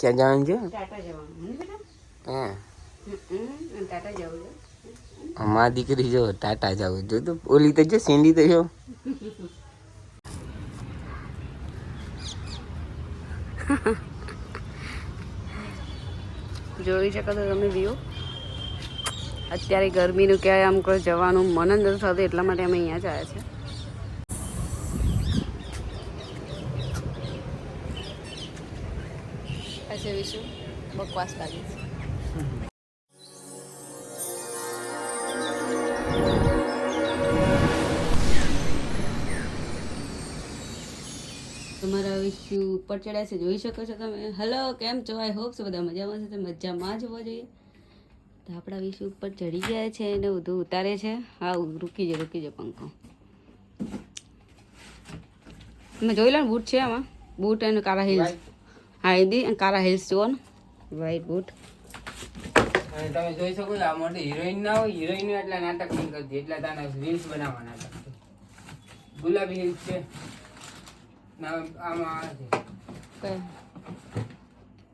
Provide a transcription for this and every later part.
ક્યાં જવાનું છે? ટાટા જવાનું બેટા. ટાટા જવું છે. અમારી દીકરી જો ટાટા જવું જો તો ઓલી તો જો સેન્ડી તો જો જોઈ શકો તો તમે વ્યૂ. અત્યારે ગરમીનું ક્યાંય આમ કોઈ જવાનું મન જ નથી થતું, એટલા માટે અમે અહીંયા જ આવ્યા છે. ऐसे विशु बकवास लागी છે. તમારા વિશુ ઉપર ચડ્યા છે, જોઈ શકો છો તમે. હેલો, કેમ છો? આઈ હોપ સો બધા મજામાં છે. મજામાં જ હોવા જોઈએ. તો આપણા વિશુ ઉપર ચડી ગયા છે અને બધું ઉતારે છે. હા, રૂકી જાય પંખો. તમે જોઈ લો ને, બૂટ છે આમાં, બૂટ અને કાળા હિલ્સ. હા, એદી કાળા હિલ્સ જુઓ ને, વ્હાઈટ બૂટ. અને તમે જોઈ શકો છો આ મોટી હિરોઈન ના હોય, હિરોઈન એટલા નાટક નહીં કરતી, એટલા તાના રીલ્સ બનાવવા નાટક. ગુલાબી હિલ્સ છે ના, આમાં છે.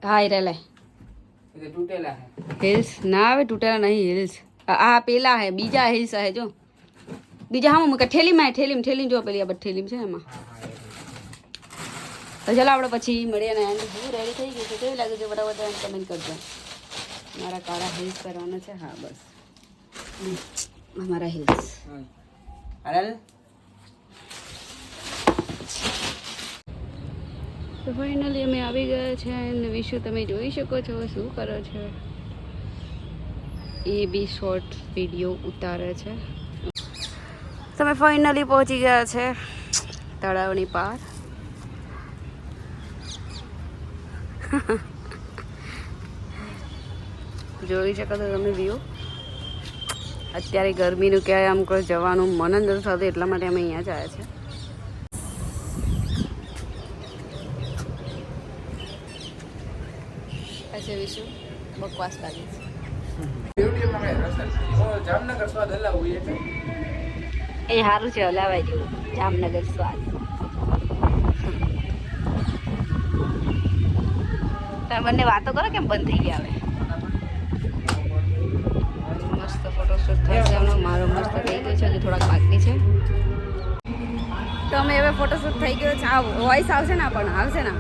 હા, એ રેલે એ તૂટેલા છે હિલ્સ ના આવે, તૂટેલા નહીં હિલ્સ. આ પેલા હે, બીજા હિલ્સ હે જો. બીજા હા મૂકે ઠેલીમાં જો પેલી આ બધી ઠેલીમાં છે એમાં. તો ચાલો આપણે પછી મળીએ ને. એન્ડ હું રેડી થઈ ગઈ છે, કેવી લાગે છે બરાબર એમ કમેન્ટ કરજો. મારા કાળા હિલ્સ કરવાના છે. હા બસ અમારા હિલ્સ. તો ફાઇનલી અમે આવી ગયા છે અને વિશુ તમે જોઈ શકો છો શું કરે છે. એ બી શોર્ટ વિડીયો ઉતારે છે. તમે ફાઇનલી પહોંચી ગયા છે તળાવની પાર. જોઈ શકો છો તમે વ્યૂ. અત્યારે ગરમીનું ક્યાંય આમ કોઈ જવાનું મન જ નથી થતું, એટલા માટે અમે અહીંયા જ આવ્યા છે. ऐसे विशु बकवास लागी છે. જામનગર સ્વાદ હલાવું એ સારું છે, હલાવાય જેવું જામનગર સ્વાદ. તમે બંને વાતો કરો, કેમ બંધ થઈ ગયા? હવે મસ્ત ફોટોશૂટ થશે એમનો. મારો મસ્ત થઈ ગયો છે, હજુ થોડાક બાકી છે. તો અમે હવે ફોટોશૂટ થઈ ગયો છે. આ વોઇસ આવશે ને, પણ આવશે ને.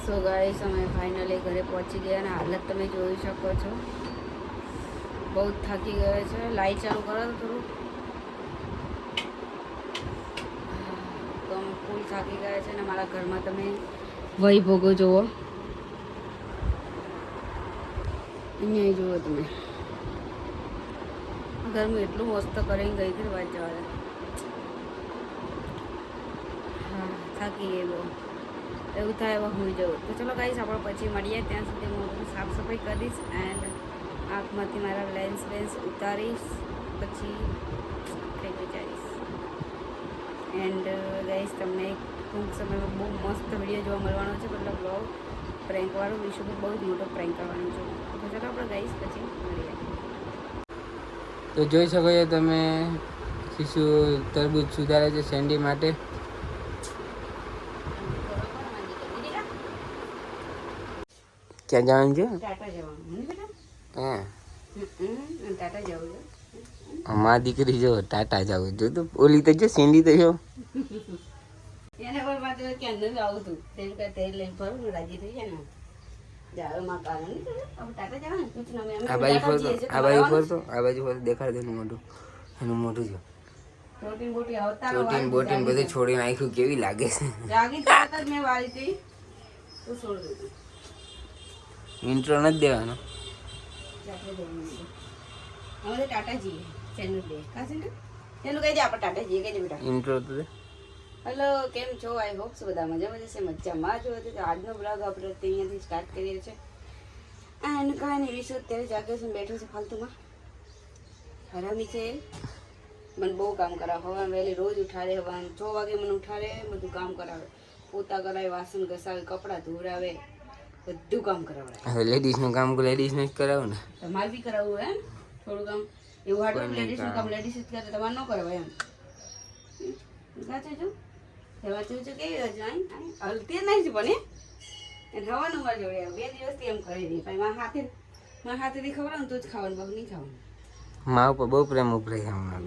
સો ગાઈસ, અમે ફાઇનલી ઘરે પહોંચી ગયા અને હાલત તમે જોઈ શકો છો. બહુ થાકી ગયા છે. લાઈટ ચાલુ કરો તો થોડું. તો અમે ફૂલ થાકી ગયા છે અને મારા ઘરમાં તમે વૈભોગો જુઓ. અહીંયા જુઓ તમે, ઘરમાં એટલું મસ્ત કરીને ગઈ હતી વાત જવા દે. હા, થાકી ગઈ બહુ. એવું થાય એવા હું જવું. તો ચલો ગાઈસ, આપણે પછી મળીએ. ત્યાં સુધી હું બધું સાફ સફાઈ કરીશ એન્ડ આંખમાંથી મારા લેન્સ ઉતારીશ, પછી કંઈ વિચારીશ. એન્ડ ગાઈસ, તમને ટૂંક સમયમાં બહુ મસ્ત વિડીયો જોવા મળવાનો છે, મતલબ બ્લોગ પ્રેન્કવાળો. વિશે બહુ જ મોટો પ્રેન્ક કરવાનો છે. તો ચલો આપણે ગાઈસ પછી મળીએ. તો જોઈ શકો છો તમે, શિશુ તરબૂચ સુધારે છે સેન્ડી માટે. ક્યાં જવાનું છે? ટાટા જવાનું બેટા. હા, ટાટા જવું છે. અમારી દીકરી જો ટાટા જવું જો તો ઓલી તો જો સેન્ડી તો જો એને પણ પાછું ક્યાં નથી આવું તું તેલ કે તેલ લઈને ફરું ને રાજી થઈ જાય ને. જાવે માં કારણ નહીં ટાટા જવાનું. આ બાજુ ફરતો દેખાડ દે એનું મોઢું જો. પ્રોટીન બોટી આવતા પ્રોટીન બોટીન બધું છોડી નાખ્યું, કેવી લાગે છે. જાગી તરત જ મેં વાળી હતી તો છોડી દીધું. ઇન્ટ્રો નથી દેવાનો. હવે ટાટાજી ચેનલ દે કાસે ને એનું કહી દે આપણે ટાટાજી કહી દે બેટા. ઇન્ટ્રો તો દે. હેલો, કેમ છો? આઈ હોપ બધા મજામાં જશે, મજામાં જ હોય. તો આજનો બ્લોગ આપણે અહીંયાથી સ્ટાર્ટ કરીએ છીએ. એન્ડ કાંઈ નહીં, વિશુ અત્યારે જાગ્યો છે, બેઠો છે ફાલતુમાં. હરામી છે, મને બહુ કામ કરાવે. હવા વહેલી રોજ ઉઠાડે, હવા 6 વાગે મને ઉઠાડે, બધું કામ કરાવે, પોતા કરાવે, વાસણ ઘસાવે, કપડાં ધોવરાવે, બધું કામ કરાવે. હવે લેડીઝનું કામ લેડીઝને જ કરાવો ને. તમારે બી કરાવવું એમ થોડું કામ એવું હાટું લેડીઝનું કામ લેડીઝ જ કરે, તમારે ન કરાવે એમ. સાચું છું, વાંચું છું કેવી હલતી નહીં છે પણ એ ખાવાનું મારે જોડે 2 દિવસથી એમ કરી દઈ. પછી મારા હાથેથી ખવડાવું તો જ ખાવાનું, બહુ નહીં ખાવાનું. મા ઉપર બહુ પ્રેમ ઉપરે છે હમણાં.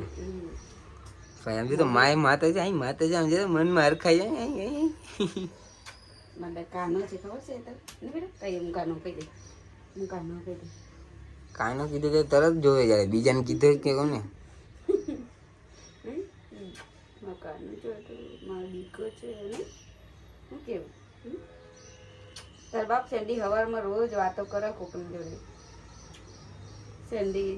એમ તો માય માતે જાય મનમાં હરખાઈ જાય. મારે કાનો છે ખબર છે તો નહીં બેટા, કઈ હું કાનો કહી દે, હું કાનો કહી દે. કાનો કીધું તો તરત જોવે જાય, બીજાને કીધું કે કોને. કાનો જો મારો દીકરો છે ને શું કેવું. તાર બાપ સેન્ડી હવારમાં રોજ વાતો કરે કોકની જોડે. સેન્ડી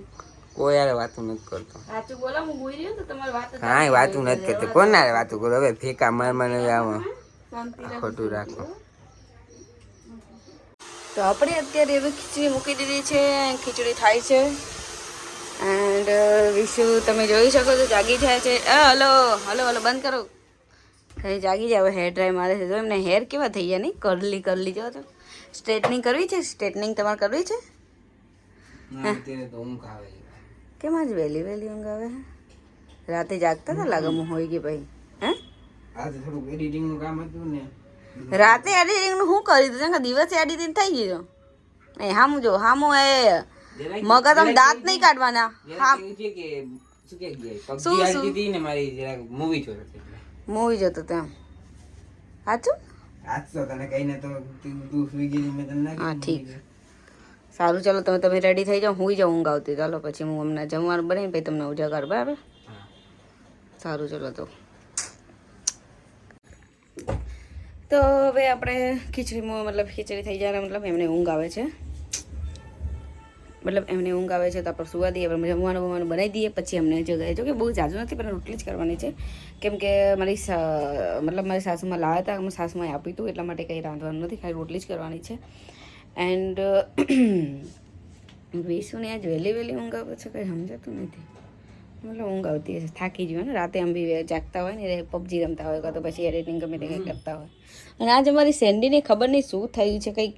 કોઈ યાર વાતું નથી કરતો. સાચું બોલો, હું બોલી રહ્યો તો તમારી વાત કાંઈ વાતું નથી કરતો. કોણ ના વાતું કરો? હવે ફેંકા માર મને આમાં ખોટું રાખો. તો આપણે અત્યારે એવી ખીચડી મૂકી દીધી છે, ખીચડી થાય છે. એન્ડ વિશુ તમે જોઈ શકો છો જાગી જાય છે. હલો હલો હલો બંધ કરો. હવે જાગી જાય, હવે હેર ડ્રાય મારે છે. જો એમને હેર કેવા થઈ ગયા નહીં, કરલી કરલી જો તો. સ્ટ્રેટનિંગ કરવી છે? સ્ટ્રેટનિંગ તમારે કરવી છે? કેમ આજ વહેલી વહેલી ઊંઘ આવે? રાતે જાગતા હતા લાગે હું હોય ગઈ ભાઈ. હે આજે થોડુંક એડિટિંગનું કામ હતું ને. રાતે એડિટિંગનું શું કરી દીધું? દિવસે એડિટિંગ થઈ ગયું. એ હામું જો હામું એ મગજ આમ દાંત નહીં કાઢવાના. મૂવી જોતો તેમ સાચું. હા ઠીક, સારું ચાલો તમે રેડી થઈ જાઓ, હું જાઉં ઊંઘ આવતી. ચાલો પછી હું હમણાં જમવાનું બનાવીને પછી તમને ઉજાગર. બરાબર, સારું ચાલો. તો હવે આપણે ખીચડીમાં ખીચડી થઈ જાય, એમને ઊંઘ આવે છે, એમને ઊંઘ આવે છે તો આપણે સુવા દઈએ. આપણે જમવાનું બનાવી દઈએ પછી અમને જગાય. જો કે બહુ જાજુ નથી પણ રોટલી જ કરવાની છે, કેમ કે મારી સાસુમાં લાવ્યા હતા, અમે સાસુમાં આપ્યું હતું, એટલા માટે કંઈ રાંધવાનું નથી, ખાલી રોટલી જ કરવાની છે. એન્ડ વિશુને આજ વહેલી વહેલી ઊંઘ આવે છે, કંઈ સમજાતું નથી. ઊંઘ આવતી હશે, થાકી ગયું ને. રાતે આમ બી જાગતા હોય ને, પબજી રમતા હોય કાં તો પછી એડિટિંગ ગમે તે કંઈ કરતા હોય. અને આજે અમારી સેન્ડીને ખબર નહીં શું થયું છે, કંઈક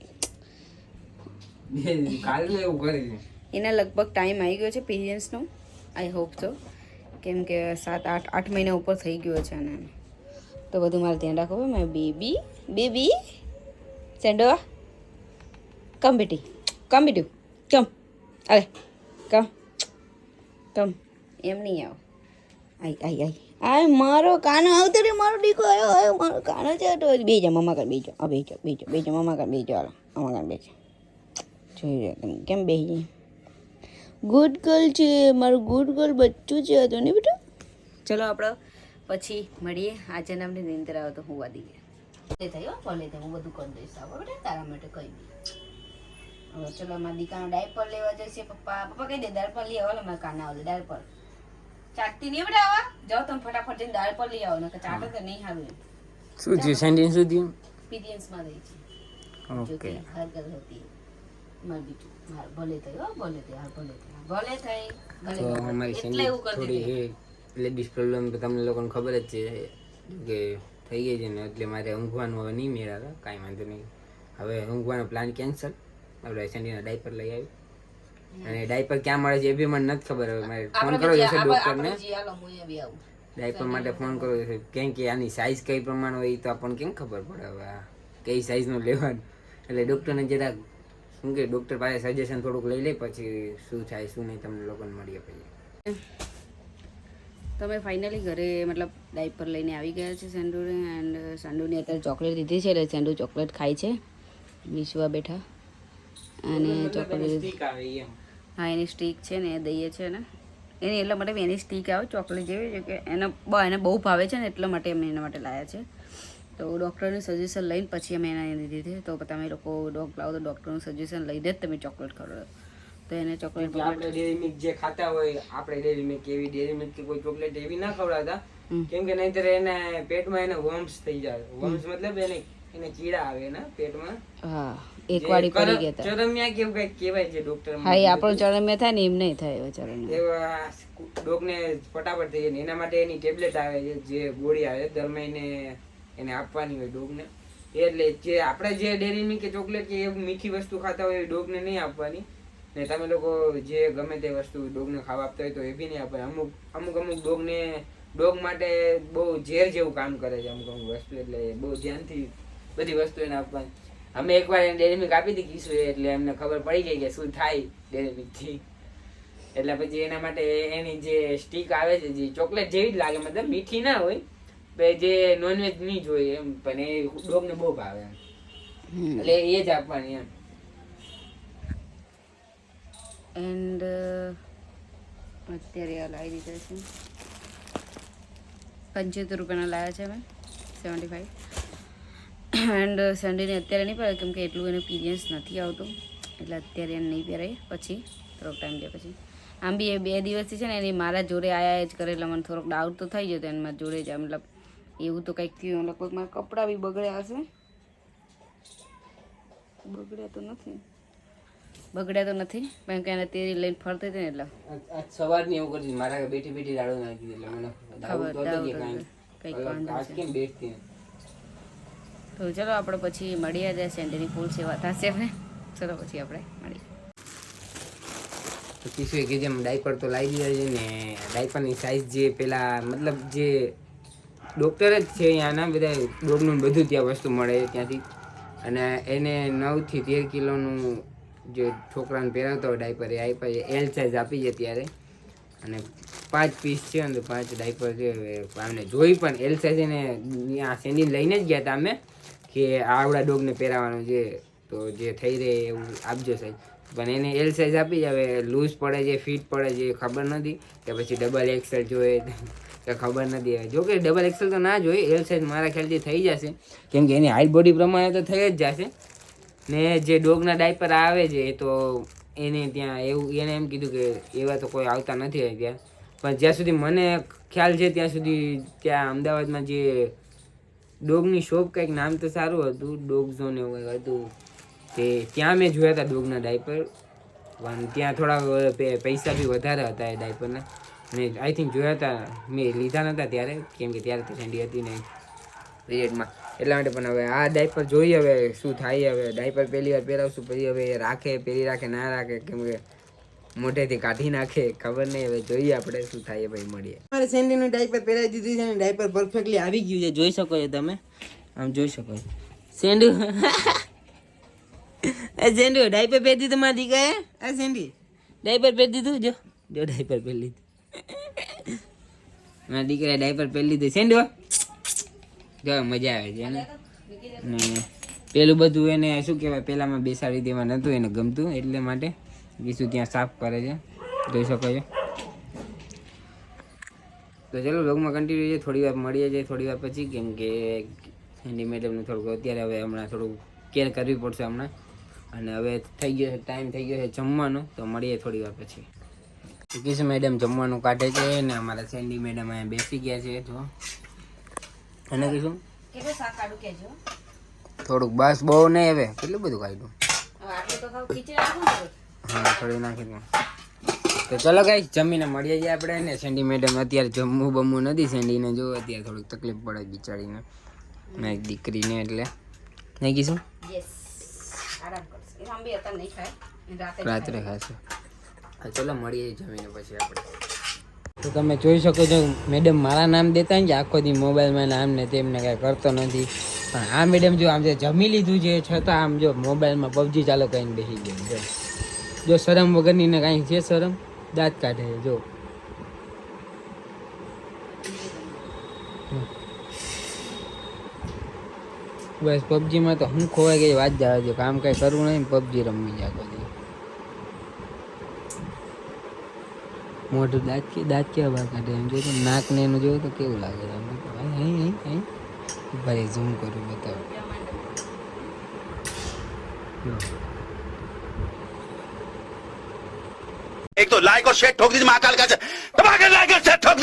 એના લગભગ ટાઈમ આવી ગયો છે પીરિયડ્સનો. આઈ હોપ તો, કેમ કે 7-8 મહિના ઉપર થઈ ગયો છે. અને તો બધું મારે ધ્યાન રાખવું હોય. મારી બેબી સેન્ડો કમ બેટી, કમ બેટું, કમ અરે કમ એમ નહીં આવો. આઈ મારો કાનો આવતો રે, મારો દીકરો આવ્યો, મારો કાનો છે. તો બે જા મમ્મા કર, બેજો મમ્મા કર, બેજો હાલો મમ્મા કર બેજો. જોઈ રહ્યો તમે કેમ બેસી જાય. ગુડ ગર્લ છે, મારું ગુડ ગર્લ બચ્ચું છે તો નહીં બેટા. ચલો આપણે પછી મળીએ. આજે અમને નિંદર આવે તો હું વાદી ગયા થયો ભલે હું બધું કરી દઈશ. આવો બેટા તારા માટે કહી દઈએ. હવે ચલો મારા દીકરાનો ડાયપર લેવા જશે. પપ્પા કહી દે ડાયપર લઈ આવો. મારા કાના આવે ડાયપર ચાટતી નહીં બેટા. આવા જાઓ તમે ફટાફટ જઈને ડાયપર લઈ આવો ને, ચાટો તો નહીં સારું. શું થયું સેન્ડી? શું થયું? પીરિયન્સમાં રહી છે. ઓકે, હરકત હતી મારું બીજું. ભલે થયો, ભલે થયો, ભલે થઈ. તો અમારી સેન્ડી થોડી લેડીઝ પ્રોબ્લેમ તો તમને લોકોને ખબર જ છે કે થઈ ગઈ છે ને, એટલે મારે ઊંઘવાનું હવે નહીં મેળાવે. કાંઈ વાંધો નહીં, હવે ઊંઘવાનો પ્લાન કેન્સલ. આપણે સેન્ડીના ડાયપર લઈ આવી. અને ડાયપર ક્યાં મળે છે એ બી મને નથી ખબર. હવે મારે ફોન કરવો જશે ડૉક્ટરને. ડાયપર માટે ફોન કરવો જશે, કેમ કે આની સાઇઝ કઈ પ્રમાણે હોય તો આપણને કેમ ખબર પડે હવે કઈ સાઇઝનું લેવાનું. એટલે ડૉક્ટરને જરાક શું કે ડૉક્ટર પાસે સજેશન થોડુંક લઈ લે, પછી શું થાય શું નહીં તમને લોકોને મળીએ. પછી તમે ફાઇનલી ઘરે ડાયપર લઈને આવી ગયા છે સેન્ડુને. એન્ડ સેન્ડુની અત્યારે ચોકલેટ દીધી છે, એટલે સેન્ડુ ચોકલેટ ખાય છે. વિશ્વા બેઠા અને ચોકલેટ, હા એની સ્ટીક છે ને એ દઈએ છે ને, એની એટલા માટે એની સ્ટીક આવે ચોકલેટ જેવી છે કે એને બહુ ભાવે છે ને એટલા માટે અમે એના માટે લાવ્યા છે. તો ડૉક્ટરનું સજેશન લઈને પછી અમે એને લીધી હતી. તો તમે લોકો ડોગ લાવો તો ડૉક્ટરનું સજેશન લઈને જ તમે ચોકલેટ ખવડાવો. તો એને ચોકલેટ આપણે ડેરી મિલ્ક જે ખાતા હોય આપણે ડેરી મિલ્ક એવી ડેરી મિલ્ક કે કોઈ ચોકલેટ એવી ના ખવડાવતા, કેમ કે નહીંતર એને પેટમાં એને વર્મ્સ થઈ જાય. વર્મ્સ મતલબ એને કીડા આવે એના પેટમાં. હા એક વાડી પડી ગયા હતા. ચરમિયા કેવું કઈક કહેવાય છે ડોક્ટર. હા એ આપણો ચરમિયા થાય ને એમ નહીં થાય એવો ચરમિયા. એવા ડોગને ફટાફટ થઈ જાય. એના માટે એની ટેબ્લેટ આવે છે, જે ગોળી આવે દર મહિને એને આપવાની હોય ડોગને. એટલે જે આપણે જે ડેરી મિલ્ક કે ચોકલેટ કે એવું મીઠી વસ્તુ ખાતા હોય એ ડોગને નહીં આપવાની. ને તમે લોકો જે ગમે તે વસ્તુ ડોગને ખાવા આપતા હોય તો એ બી નહીં આપવાની. અમુક ડોગ માટે બહુ ઝેર જેવું કામ કરે છે અમુક વસ્તુ. એટલે બહુ ધ્યાનથી બધી વસ્તુ એને આપવાની. અમે એકવાર એને ડેરી મિલ્ક આપી હતી કીશું, એટલે અમને ખબર પડી ગઈ કે શું થાય ડેરી મિલ્કથી. એટલે પછી એના માટે એની જે સ્ટીક આવે છે જે ચોકલેટ જેવી જ લાગે, મતલબ મીઠી ના હોય, જે નોનવેજ નહીં જોઈએ એમ, પણ એ ડોગને બહુ ભાવે એમ. એટલે એ જ આપવાની એમ. એન્ડ અત્યારે આ લાવી દીધા છે 75 રૂપિયાના લાવ્યા છે મેં 75. એન્ડ સન્ડેને અત્યારે નહીં પહેરાય કેમ કે એટલું એને પીરિયન્સ નથી આવતું, એટલે અત્યારે એને નહીં પહેરાય, પછી થોડોક ટાઈમ ગયા પછી. આમ બી એ 2 દિવસથી છે ને એની મારા જોડે આયા જ કરે એટલે મને થોડોક ડાઉટ તો થઈ જતો એને મારા જોડે જ. મતલબ એવું તો કંઈક થયું, મતલબ કોઈક મારા કપડાં બી બગડ્યા હશે. બગડ્યા તો નથી કારણ કે એને તેરી લઈને ફરતી હતી ને એટલે આજ સવારની એવું કરતી મારા બેઠી રાડો નાખી એટલે મને કંઈક વાંધો આજ છે. કેમ બેઠતી. તો ચલો આપણે પછી મળીએ જાય સેન્ડની ફૂલ સેવા થશે આપણે. ચલો પછી આપણે મળીએ. તો કિશોરે કે જેમ ડાયપર તો લાવી દીધા છે ને, ડાયપરની સાઇઝ જે પેલા મતલબ જે ડૉક્ટર જ છે અહીંયાના બધા ડોગનું બધું ત્યાં વસ્તુ મળે ત્યાંથી. અને એને 9 થી 13 કિલોનું જે છોકરાને પહેરાવતો હોય ડાયપર એ આપ્યા છે. એલ સાઇઝ આપી છે ત્યારે. અને 5 પીસ છે અને 5 ડાયપર છે. અમને જોઈ પણ એલ સાઇઝ એને ત્યાં સેન્ડી લઈને જ ગયા હતા અમે કે આવડા ડોગને પહેરાવાનું છે, તો જે થઈ રહે એવું આપજો સાહેબ. પણ એને એલ સાઇઝ આપી જ. હવે લૂઝ પડે છે ફિટ પડે છે ખબર નથી, કે પછી ડબલ એક્સેલ જોઈએ કે ખબર નથી. જો કે ડબલ એક્સેલ તો ના જોઈએ, એલ સાઇઝ મારા ખ્યાલથી થઈ જશે, કેમ કે એની હાઈટ બોડી પ્રમાણે તો થઈ જ જશે. ને જે ડોગના ડાયપર આવે છે એ તો એને ત્યાં એવું એને એમ કીધું કે એવા તો કોઈ આવતા નથી ત્યાં. પણ જ્યાં સુધી મને ખ્યાલ છે ત્યાં સુધી ત્યાં અમદાવાદમાં જે ડોગની શોપ કંઈક નામ તો સારું હતું, ડોગ ઝોન એવું કંઈક હતું, તે ત્યાં મેં જોયા હતા ડોગના ડાયપર. પણ ત્યાં થોડા પૈસા બી વધારે હતા એ ડાયપરના. ને આઈ થિંક જોયા હતા, મેં લીધા નહોતા ત્યારે, કેમ કે ત્યારે તો ઠંડી હતી નહીં પીરિયડમાં, એટલા માટે. પણ હવે આ ડાયપર જોઈએ હવે શું થાય. હવે ડાયપર પહેલી વાર પહેરાવશું, પછી હવે રાખે પહેરી રાખે ના રાખે, કેમ કે મોઢેથી કાઢી નાખે ખબર નહીં. હવે જોઈએ આપણે શું થાય. ભાઈ મળીએ. મારે સેન્ડીનું ડાયપર પહેરાવી દીધું છે ને ડાયપર પરફેક્ટલી આવી ગયું છે, જોઈ શકો છો તમે. આમ જોઈ શકો છો સેન્ડુ. એ સેન્ડુ ડાયપર પહેરી દીધું મારા દીકરાએ. આ સેન્ડી ડાયપર પહેરી દીધું. જો જો ડાયપર પહેરી લીધું મારા દીકરાએ ડાયપર પહેરી લીધું. સેન્ડુ જો મજા આવે છે ને. પેલું બધું એને શું કહેવાય પહેલામાં બેસાડી દેવા નહોતું એને ગમતું, એટલે માટે બીજું ત્યાં સાફ કરે છે, જોઈ શકો છો. તો ચલો વ્લોગમાં કન્ટિન્યુ છે, થોડી વાર મળીએ છીએ થોડી વાર પછી, કેમ કે સેન્ડી મેડમનું થોડુંક અત્યારે હવે હમણાં થોડુંક કેર કરવી પડશે હમણાં. અને હવે થઈ ગયો છે ટાઈમ થઈ ગયો છે જમવાનો, તો મળીએ થોડી વાર પછી. કિશુ મેડમ જમવાનું કાઢે છે ને અમારા સેન્ડી મેડમ અહીંયા બેસી ગયા છે. જો અને કીધું કેટલું શાક કાઢું કેજો. થોડુંક બસ બહુ નહીં, હવે કેટલું બધું કાઢ્યું. હવે આટલું તો ખાવ ખીચડી નાખું ને. હા થોડી નાખી દઉં. તો ચલો ગાઈસ જમીને મળીએ છીએ આપણે. ને સેન્ડી મેડમ અત્યારે જમવું બમવું નથી સેન્ડીને, જો અત્યારે થોડીક તકલીફ પડે બિચારીને, મારી દીકરીને, એટલે નહીં કીધું આરામ કરશે. એ આંબી અત્યારે નહીં ખાય, રાત્રે ખાશે. હા ચલો મળીએ જમીને પછી આપણે. તો તમે જોઈ શકો છો મેડમ મારા નામ દેતા ને કે આખો દી મોબાઈલમાં નામ ને તેમને કાંઈ કરતો નથી. પણ આ મેડમ જો આમ જે જમી લીધું છે છતાં આમ જો મોબાઈલમાં પબજી ચાલુ કરીને બેસી ગયો. જો શરમ વગરની ને કાંઈ છે શરમ, દાંત કાઢે છે જો. બસ પબજીમાં તો હું ખોવાઈ ગઈ વાત જવા દો, કામ કાંઈ કરવું નહીં, પબજી રમવી જાય બધી. મોઢું દાંત કેવા બહાર કાઢે એમ જો નાક ને એનું જોયું તો કેવું લાગે એમ અહીં ભાઈ ઝૂમ કરું બતાવો एक तो लाइक और शेयर ठोक दीजिए महाकाल का दबा के लाइक और शेयर ठोक